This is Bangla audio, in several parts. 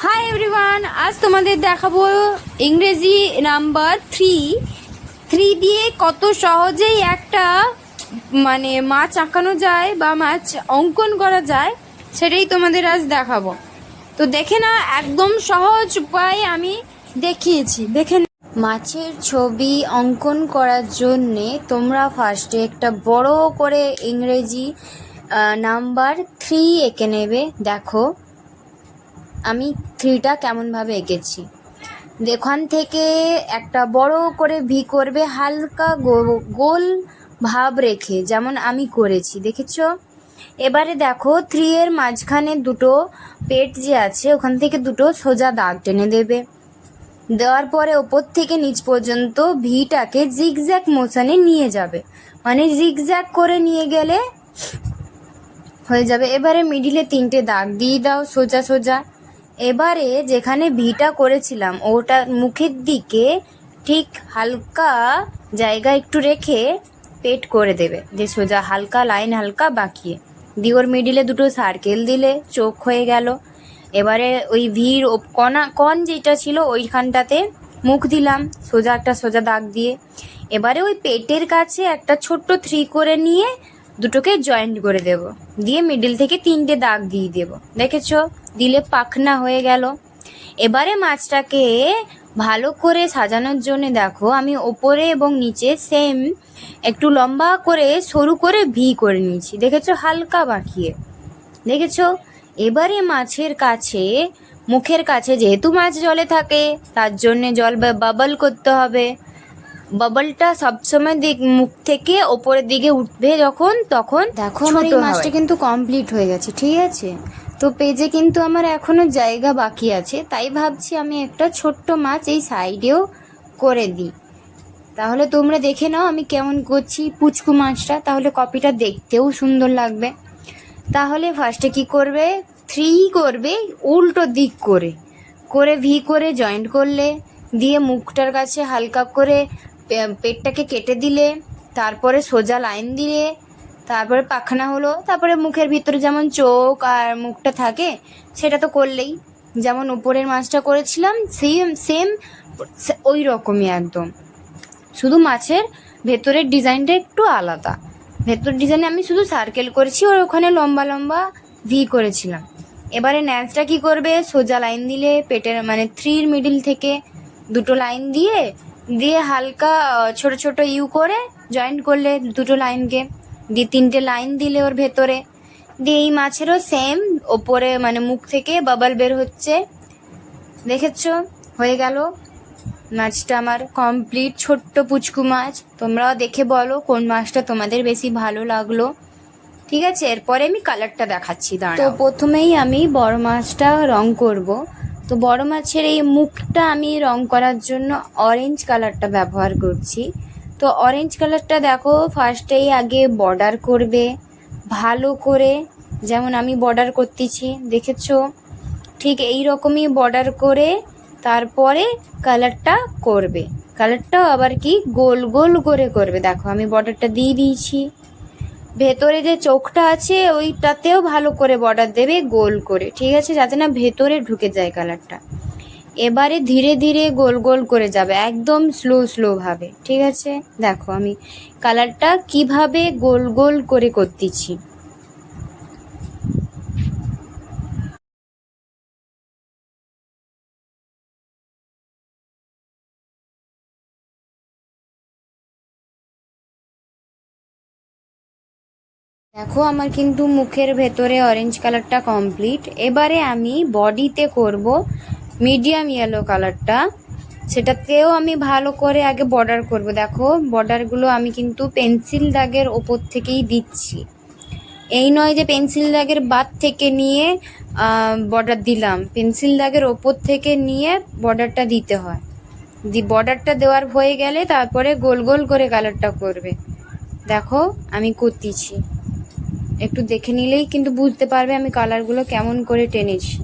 হাই এভরিওয়ান, আজ তোমাদের দেখাবো ইংরেজি নাম্বার থ্রি দিয়ে কত সহজেই একটা মাছ আঁকানো যায় বা মাছ অঙ্কন করা যায়, সেটাই তোমাদের আজ দেখাবো। তো দেখে না, একদম সহজ উপায় আমি দেখিয়েছি। দেখে মাছের ছবি অঙ্কন করার জন্যে তোমরা ফার্স্টে একটা বড় করে ইংরেজি নাম্বার 3 এঁকে নেবে। দেখো আমি 3টা কেমনভাবে এঁকেছি। এখান থেকে একটা বড় করে ভি করবে, হালকা গোল ভাব রেখে, যেমন আমি করেছি, দেখেছো? এবারে দেখো 3 এর মাঝখানে দুটো পেট যে আছে, ওখান থেকে দুটো সোজা দাগ টেনে দেবে। দেওয়ার পরে ওপর থেকে নিচ পর্যন্ত ভিটাকে জিগজ্যাগ মোশনে নিয়ে যাবে, মানে জিগজ্যাগ করে নিয়ে গেলে হয়ে যাবে। এবারে মিডিলে 3টে দাগ দিয়ে দাও সোজা সোজা। এবারে যেখানে ভিটা করেছিলাম ওটা মুখের দিকে ঠিক হালকা জায়গা একটু রেখে পেট করে দেবে, যে সোজা হালকা লাইন হালকা বাঁকিয়ে দিয়ে ওর মিডিলে দুটো সার্কেল দিলে চোখ হয়ে গেল। এবারে ওই ভির কন যেটা ছিল ওইখানটাতে মুখ দিলাম সোজা একটা সোজা দাগ দিয়ে। এবারে ওই পেটের কাছে একটা ছোট্ট 3 করে নিয়ে দুটোকে জয়েন্ট করে দেব, দিয়ে মিডিল থেকে 3টে দাগ দিয়ে দেব, দেখেছো? দিলে পাখনা হয়ে গেল। এবারে মাছটাকে ভালো করে সাজানোর জন্য দেখো আমি ওপরে এবং নিচে সেম একটু লম্বা করে সরু করে ভি করে নিয়েছি, দেখেছো? হালকা বাঁকিয়ে, দেখেছো? এবারে মাছের কাছে মুখের কাছে, যেহেতু মাছ জলে থাকে তার জন্যে জল বাবল করতে হবে। বাবলটা সবসময় মুখ থেকে ওপরের দিকে উঠবে যখন, তখন দেখো আমার এই মাছটা কিন্তু কমপ্লিট হয়ে গেছে, ঠিক আছে? তো পেজে কিন্তু আমার এখনো জায়গা বাকি আছে, তাই ভাবছি আমি একটা ছোট্ট মাছ এই সাইডেও করে দিই। তাহলে তোমরা দেখে নাও আমি কেমন করছি পুচকু মাছটা, তাহলে কপিটা দেখতেও সুন্দর লাগবে। তাহলে ফার্স্টে কি করবে, 3 করবে উল্টো দিক করে করে ভি করে জয়েন্ট করলে, দিয়ে মুখটার কাছে হালকা করে পেটটাকে কেটে দিলে, তারপরে সোজা লাইন দিলে, তারপরে পাখনা হলো, তারপরে মুখের ভিতরে যেমন চোখ আর মুখটা থাকে সেটা তো করলেই, যেমন উপরের মাছটা করেছিলাম সেম সেম ওই রকমই একদম, শুধু মাছের ভেতরের ডিজাইনটা একটু আলাদা। ভেতর ডিজাইনে আমি শুধু সার্কেল করেছি, আর ওখানে লম্বা লম্বা ভি করেছিলাম। এবারে ন্যাচটা কি করবে, সোজা লাইন দিলে পেটের 3 মিডিল থেকে দুটো লাইন দিয়ে দিয়ে হালকা ছোট ছোট ইউ করে জয়েন্ট করলে দুটো লাইনকে, দিয়ে 3টে লাইন দিলে ওর ভেতরে, দিয়ে এই মাছেরও সেম ওপরে মুখ থেকে বাবল বের হচ্ছে, দেখেছো? হয়ে গেল মাছটা আমার কমপ্লিট, ছোট্ট পুচকু মাছ। তোমরাও দেখে বলো কোন মাছটা তোমাদের বেশি ভালো লাগলো, ঠিক আছে? এরপরে আমি কালারটা দেখাচ্ছি, দাঁড়াও। তো প্রথমেই আমি বড় মাছটা রং করব। তো বড় মাছের এই মুখটা আমি রং করার জন্য অরেঞ্জ কালারটা ব্যবহার করছি। তো অরেঞ্জ কালারটা দেখো ফার্স্টেই আগে বর্ডার করবে ভালো করে, যেমন আমি বর্ডার করতেছি, দেখেছো? ঠিক এই রকমই বর্ডার করে তারপরে কালারটা করবে। কালারটা আবার কি গোল গোল করে করবে, দেখো আমি বর্ডারটা দিয়ে দিয়েছি। ভেতরে যে চোখটা আছে ওইটাতেও ভালো করে বর্ডার দেবে গোল করে, ঠিক আছে? যাতে না ভেতরে ঢুকে যায় কালারটা। এবারে ধীরে ধীরে গোল গোল করে যাবে, একদম স্লো স্লো ভাবে, ঠিক আছে? দেখো আমি কালারটা কিভাবে গোল গোল করে করতেছি। দেখো আমার কিন্তু মুখের ভেতরে অরেঞ্জ কালারটা কমপ্লিট। এবারে আমি বডিতে করব মিডিয়াম ইয়েলো কালারটা, সেটাতেও আমি ভালো করে আগে বর্ডার করব। দেখো বর্ডারগুলো আমি কিন্তু পেন্সিল দাগের ওপর থেকেই দিচ্ছি, এই নয় যে পেন্সিল দাগের বাদ থেকে নিয়ে বর্ডার দিলাম, পেন্সিল দাগের ওপর থেকে নিয়ে বর্ডারটা দিতে হয়। বর্ডারটা দেওয়ার হয়ে গেলে তারপরে গোল গোল করে কালারটা করবে। দেখো আমি করতেছি, একটু দেখে নিলেই কিন্তু বুঝতে পারবে আমি কালারগুলো কেমন করে টেনেছি।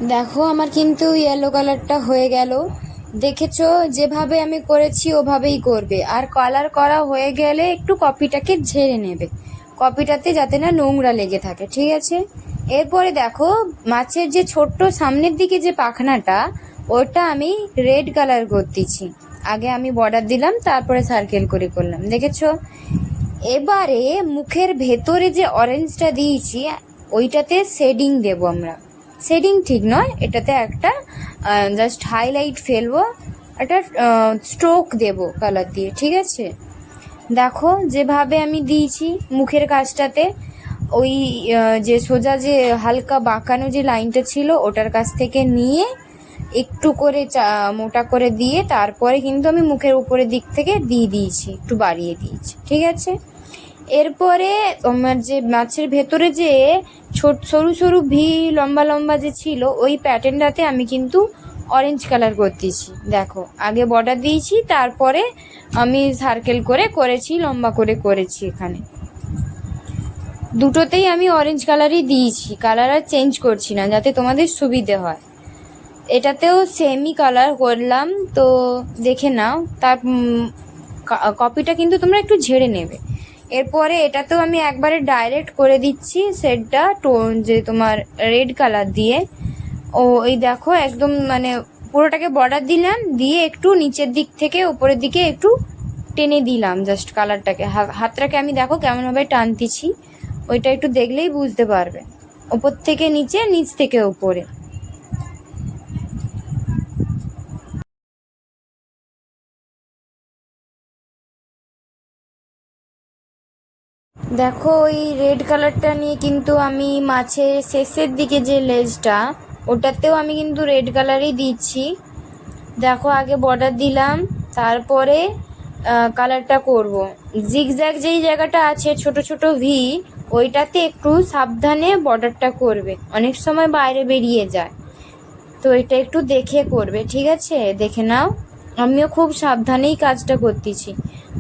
দেখো আমার কিন্তু ইয়েলো কালারটা হয়ে গেল। দেখেছো, যেভাবে আমি করেছি ওভাবেই করবে। আর কালার করা হয়ে গেলে একটু কপিটাকে ঝেড়ে নেবে, কপিটাতে যাতে না নোংরা লেগে থাকে, ঠিক আছে? এরপরে দেখো, মাছের যে ছোট্ট সামনের দিকে যে পাখনাটা, ওটা আমি রেড কালার করতেছি। আগে আমি বর্ডার দিলাম, তারপরে সার্কেল করে করলাম, দেখেছো? এবারে মুখের ভেতরে যে অরেঞ্জটা দিয়েছি, ওইটাতে শেডিং দেব আমরা। শেডিং ঠিক নয়, এটাতে একটা জাস্ট হাইলাইট ফেলবো, একটা স্ট্রোক দেব কালার দিয়ে, ঠিক আছে? দেখো যেভাবে আমি দিয়েছি মুখের কাছটাতে, ওই যে সোজা যে হালকা বাঁকানো যে লাইনটা ছিল ওটার কাছ থেকে নিয়ে একটু করে মোটা করে দিয়ে তারপরে কিন্তু আমি মুখের উপরের দিক থেকে দিয়ে দিয়েছি, একটু বাড়িয়ে দিয়েছি, ঠিক আছে? এরপরে তোমার যে মাছের ভেতরে যে ছোট সরু সরু ভি লম্বা লম্বা যে ছিল, ওই প্যাটার্নটাতে আমি কিন্তু অরেঞ্জ কালার করতেছি। দেখো আগে বর্ডার দিয়েছি, তারপরে আমি সার্কেল করে করেছি, লম্বা করে করেছি। এখানে দুটোতেই আমি অরেঞ্জ কালারই দিয়েছি, কালার আর চেঞ্জ করছি না, যাতে তোমাদের সুবিধে হয়। এটাতেও সেমই কালার করলাম, তো দেখে নাও। তার কপিটা কিন্তু তোমরা একটু ঝেড়ে নেবে। এরপরে এটাতেও আমি একবারে ডাইরেক্ট করে দিচ্ছি শেডটা, টোন যে তোমার রেড কালার দিয়ে। ও এই দেখো একদম মানে পুরোটাকে বর্ডার দিলাম, দিয়ে একটু নিচের দিক থেকে উপরের দিকে একটু টেনে দিলাম জাস্ট কালারটাকে। হাতটাকে আমি দেখো কেমনভাবে টানতেছি, ওইটা একটু দেখলেই বুঝতে পারবে। ওপর থেকে নিচে, নিচ থেকে উপরে। দেখো ওই রেড কালারটা নিয়ে কিন্তু আমি মাছের শেষের দিকে যে লেজটা, ওটাতেও আমি কিন্তু রেড কালারই দিচ্ছি। দেখো আগে বর্ডার দিলাম, তারপরে কালারটা করব। জিগজ্যাগ যেই জায়গাটা আছে ছোট ছোট ভি, ওইটাতে একটু সাবধানে বর্ডারটা করবে, অনেক সময় বাইরে বেরিয়ে যায়, তো এটা একটু দেখে করবে, ঠিক আছে? দেখে নাও। আমিও খুব সাবধানেই কাজটা করতেছি,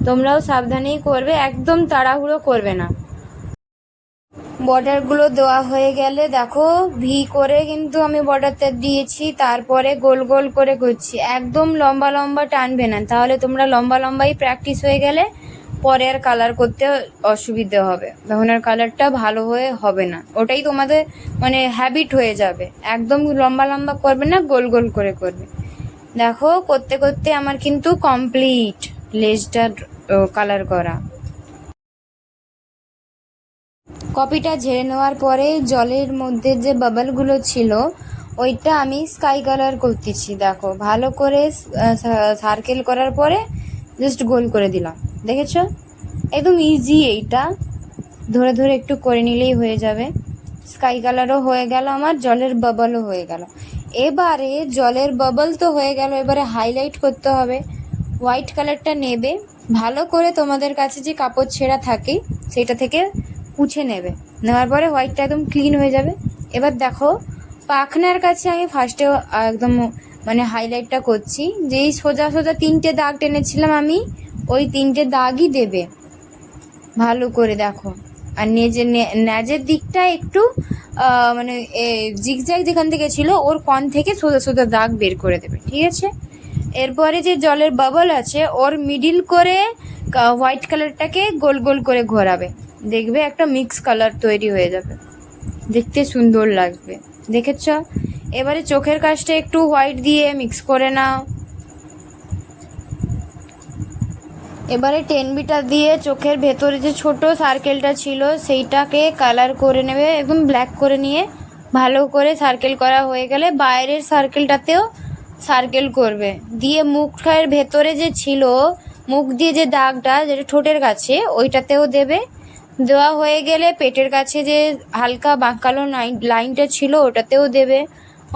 তোমরাও সাবধানেই করবে, একদম তাড়াহুড়ো করবে না। বর্ডারগুলো দেওয়া হয়ে গেলে দেখো ভি করে কিন্তু আমি বর্ডারটা দিয়েছি, তারপরে গোল গোল করে করছি। একদম লম্বা লম্বা টানবে না, তাহলে তোমরা লম্বা লম্বাই প্র্যাকটিস হয়ে গেলে পরে আর কালার করতে অসুবিধে হবে, তখন আর কালারটা ভালো হয়ে হবে না, ওটাই তোমাদের মানে হ্যাবিট হয়ে যাবে। একদম লম্বা লম্বা করবে না, গোল গোল করে করবে। দেখো করতে করতে আমার কিন্তু কমপ্লিট লেজটা কালার করা। কপিটা ঝেড়ে নেওয়ার পরে জলের মধ্যে যে বাবলগুলো ছিল, ওইটা আমি স্কাই কালার করতেছি। দেখো ভালো করে সার্কেল করার পরে জাস্ট গোল করে দিলাম, দেখেছো? একদম ইজি এইটা, ধরে ধরে একটু করে নিলেই হয়ে যাবে। স্কাই কালারও হয়ে গেল আমার, জলের বাবলও হয়ে গেল। এবারে জলের বাবল তো হয়ে গেল, এবারে হাইলাইট করতে হবে। হোয়াইট কালারটা নেবে, ভালো করে তোমাদের কাছে যে কাপড় ছেঁড়া থাকে সেটা থেকে মুছে নেবে, নেওয়ার পরে হোয়াইটটা একদম ক্লিন হয়ে যাবে। এবার দেখো পাখনার কাছে আমি ফার্স্টে একদম মানে হাইলাইটটা করছি, যেই সোজা সোজা তিনটে দাগ টেনেছিলাম আমি, ওই তিনটে দাগই দেবে ভালো করে। দেখো আর ন্যাজের দিকটা একটু মানে জিগজ্যাগ যেখান থেকে ছিল ওর কন থেকে সোজা সোজা দাগ বের করে দেবে, ঠিক আছে? এরপরে যে জলের বাবল আছে ওর মিডিল করে হোয়াইট কালারটাকে গোল গোল করে ঘোরাবে, দেখবে একটা মিক্স কালার তৈরি হয়ে যাবে, দেখতে সুন্দর লাগবে, দেখেছ? এবারে চোখের কাছটা একটু হোয়াইট দিয়ে মিক্স করে নাও। এবারে টেনবিটা দিয়ে চোখের ভেতরে যে ছোট সার্কেলটা ছিল সেইটাকে কালার করে নেবে, একদম ব্ল্যাক করে নিয়ে ভালো করে সার্কেল করা হয়ে গেলে বাইরের সার্কেলটাতেও সার্কেল করবে, দিয়ে মুখের ভেতরে যে ছিল মুখ দিয়ে যে দাগটা যেটা ঠোঁটের কাছে, ওইটাতেও দেবে। দেওয়া হয়ে গেলে পেটের কাছে যে হালকা বাঁকালো লাইনটা ছিল ওটাতেও দেবে।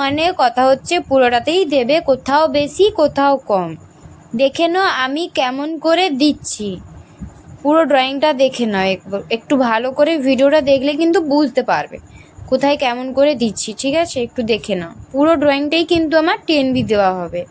মানে কথা হচ্ছে পুরোটাতেই দেবে, কোথাও বেশি কোথাও কম। দেখে নাও আমি কেমন করে দিচ্ছি, পুরো ড্রয়িংটা দেখে নাও একটু ভালো করে, ভিডিওটা দেখলে কিন্তু বুঝতে পারবে কোথায় কেমন করে দিচ্ছি, ঠিক আছে? একটু দেখে নাও, পুরো ড্রয়িংটাই কিন্তু আমার 10B দেওয়া হবে।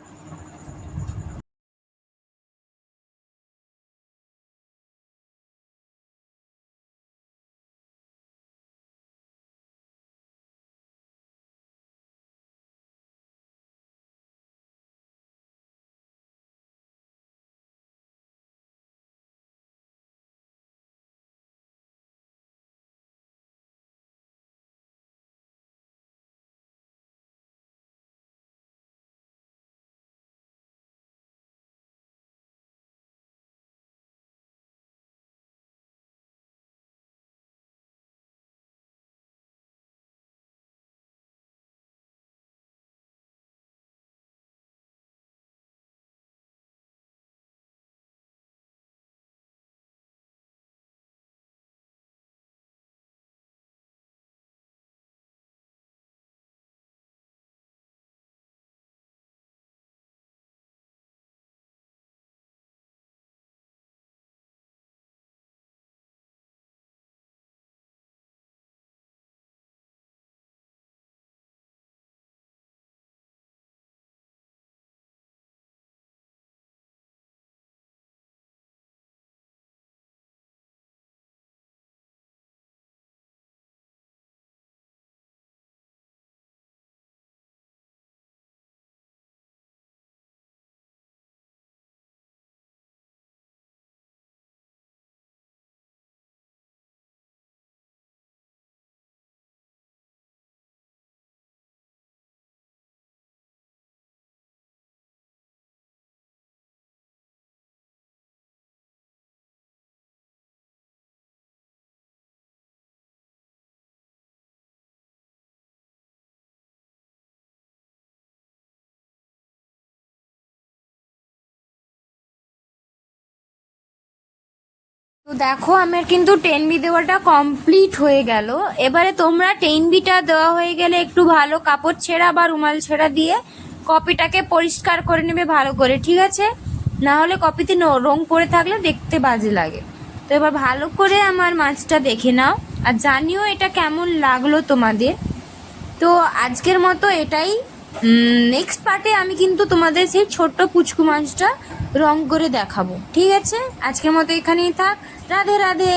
তো দেখো আমার কিন্তু 10B দেওয়াটা কমপ্লিট হয়ে গেল। এবারে তোমরা 10Bটা দেওয়া হয়ে গেলে একটু ভালো কাপড় ছেঁড়া বা রুমাল ছেঁড়া দিয়ে কপিটাকে পরিষ্কার করে নেবে ভালো করে, ঠিক আছে? না হলে কপিতে রং পড়ে থাকলে দেখতে বাজে লাগে। তো এবার ভালো করে আমার মাছটা দেখে নাও আর জানিও এটা কেমন লাগলো তোমাদের। তো আজকের মতো এটাই। নেক্সট পার্টে আমি কিন্তু তোমাদের সেই ছোট্ট পুচকু মাছটা রং করে দেখাবো, ঠিক আছে? আজকের মতো এখানেই থাক। রাধে রাধে।